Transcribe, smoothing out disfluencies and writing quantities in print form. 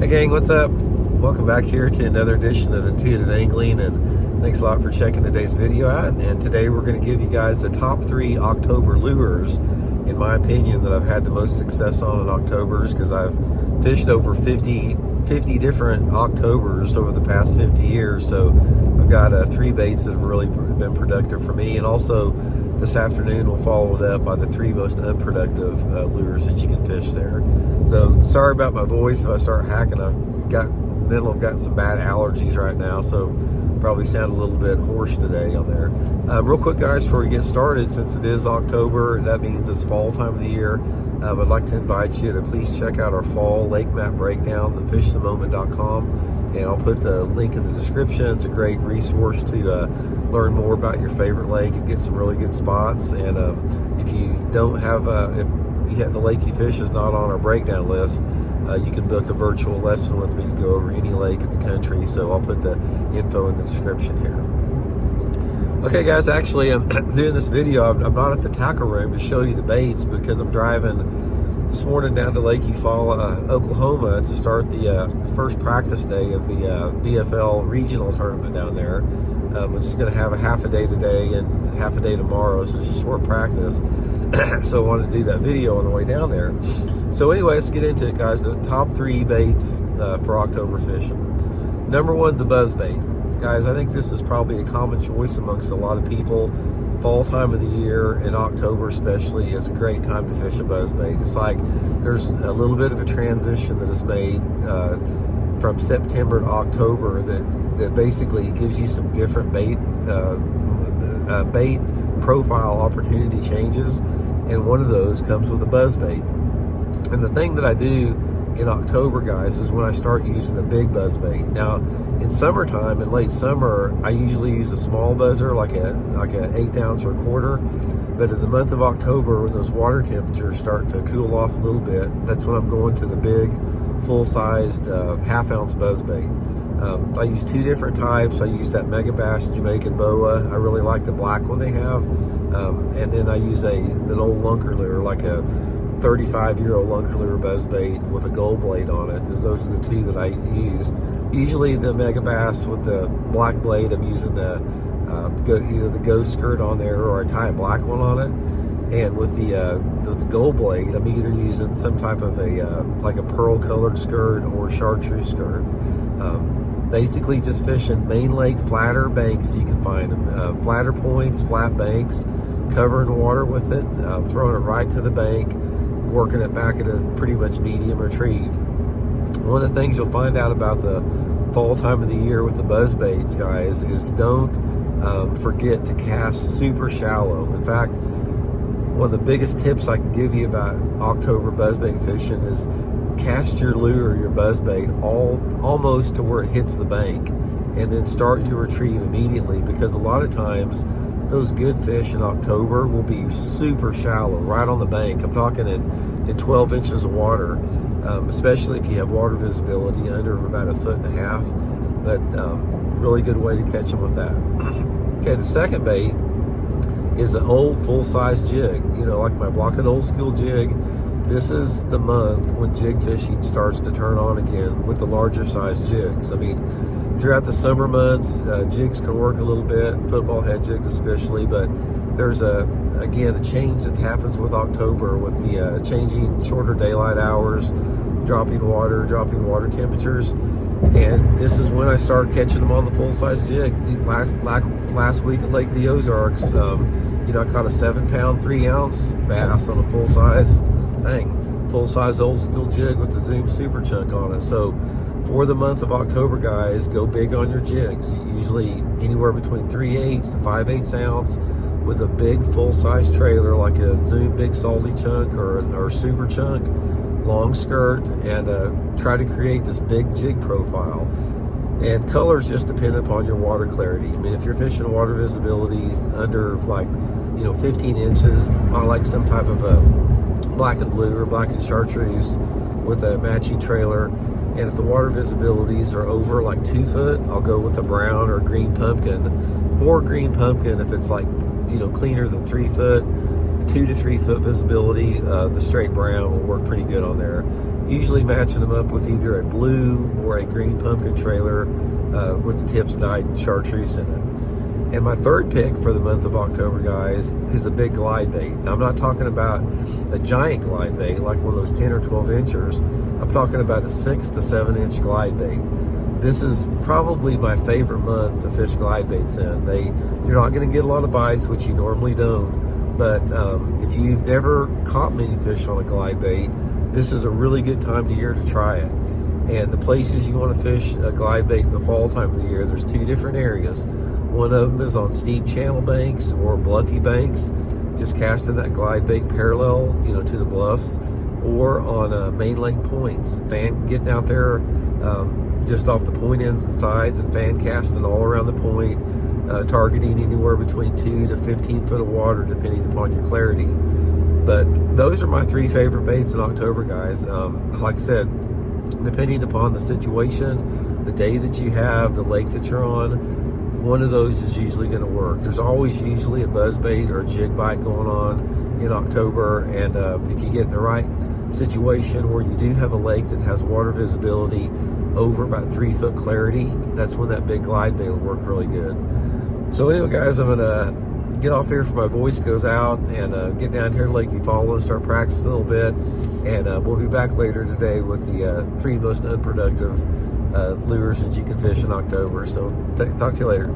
Hey gang, what's up? Welcome back here to another edition of Intuitive Angling, and thanks a lot for checking today's video out. And today we're going to give you guys the top 3 October lures, in my opinion, that I've had the most success on in Octobers, because I've fished over 50 different Octobers over the past 50 years. So I've got 3 baits that have really been productive for me, and also this afternoon we'll follow it up by the 3 most unproductive lures that you can fish there. So sorry about my voice if I start hacking. I've got some bad allergies right now, so probably sound a little bit hoarse today on there. Real quick guys, before we get started, since it is October, that means it's fall time of the year. I'd like to invite you to please check out our fall lake map breakdowns at fishthemoment.com, and I'll put the link in the description. It's a great resource to learn more about your favorite lake and get some really good spots. And if you don't have, if the lake you fish is not on our breakdown list, you can book a virtual lesson with me to go over any lake in the country. So I'll put the info in the description here. Okay guys, actually I'm doing this video. I'm not at the tackle room to show you the baits, because I'm driving this morning down to Lake Eufaula, Oklahoma, to start the first practice day of the BFL regional tournament down there. Which is going to have a half a day today and half a day tomorrow, so it's a short practice. So I wanted to do that video on the way down there. So anyway, let's get into it guys. The top 3 baits for October fishing. Number 1's a buzzbait. Guys, I think this is probably a common choice amongst a lot of people. Fall time of the year, in October especially, is a great time to fish a buzzbait. It's like there's a little bit of a transition that is made from September to October that basically gives you some different bait profile opportunity changes, and one of those comes with a buzzbait. And the thing that I do in October guys is when I start using the big buzzbait. Now in summertime, in late summer, I usually use a small buzzer, like a 1/8 ounce or a quarter. But in the month of October, when those water temperatures start to cool off a little bit, that's when I'm going to the big full-sized 1/2 ounce buzzbait. I use 2 different types. I use that Megabass Jamaican Boa. I really like the black one they have. And then I use an old lunker lure, like a 35-year-old lunker lure buzzbait with a gold blade on it. Those are the 2 that I use. Usually the Megabass with the black blade, I'm using either the ghost skirt on there, or I tie a black one on it. And with the gold blade, I'm either using some type of like a pearl colored skirt or chartreuse skirt. Basically just fishing main lake flatter banks. You can find them, flatter points, flat banks, covering water with it, throwing it right to the bank, working it back at a pretty much medium retrieve. One of the things you'll find out about the fall time of the year with the buzzbaits guys is don't forget to cast super shallow. In fact, one of the biggest tips I can give you about October buzzbait fishing is cast your lure, your buzzbait, almost to where it hits the bank, and then start your retrieve immediately, because a lot of times those good fish in October will be super shallow, right on the bank. I'm talking in 12 inches of water, especially if you have water visibility under about 1.5 feet. But really good way to catch them with that. Okay, the second bait is an old full-size jig, like my Blockhead Old School jig. This is the month when jig fishing starts to turn on again with the larger size jigs. I mean, throughout the summer months, jigs can work a little bit, football head jigs especially, but there's a change that happens with October with the changing shorter daylight hours, dropping water temperatures. And this is when I started catching them on the full-size jig. Last week at Lake of the Ozarks, I caught a 7-pound 3-ounce bass on a full-size Old School jig with the Zoom Super Chunk on it. So for the month of October guys, go big on your jigs. Usually anywhere between 3/8 to 5/8 ounce with a big full-size trailer, like a Zoom Big Salty Chunk or Super Chunk, long skirt, and try to create this big jig profile. And colors just depend upon your water clarity. I mean, if you're fishing water visibility under 15 inches, I like some type of a black and blue or black and chartreuse with a matching trailer. And if the water visibilities are over 2 foot, I'll go with a brown or green pumpkin. More green pumpkin if it's cleaner than 3 foot. 2 to 3 foot visibility, the straight brown will work pretty good on there. Usually matching them up with either a blue or a green pumpkin trailer with the Tips Guide chartreuse in it. And my third pick for the month of October, guys, is a big glide bait. Now, I'm not talking about a giant glide bait like one of those 10 or 12 inchers. I'm talking about a 6 to 7 inch glide bait. This is probably my favorite month to fish glide baits in. You're not going to get a lot of bites, which you normally don't. But if you've never caught many fish on a glide bait, this is a really good time of the year to try it. And the places you want to fish a glide bait in the fall time of the year, there's 2 different areas. One of them is on steep channel banks or bluffy banks, just casting that glide bait parallel, to the bluffs, or on main lake points. Getting out there just off the point ends and sides and fan casting all around the point, targeting anywhere between 2 to 15 foot of water, depending upon your clarity. But those are my 3 favorite baits in October, guys. Like I said, depending upon the situation, the day that you have, the lake that you're on, one of those is usually going to work. There's always usually a buzzbait or a jig bite going on in October, and if you get in the right situation where you do have a lake that has water visibility over about 3 foot clarity, that's when that big glide bait will work really good. So anyway, guys, I'm gonna get off here before my voice goes out and get down here to Lake Eufaula and start practicing a little bit, and we'll be back later today with the 3 most unproductive lures that you can fish in October. So talk to you later.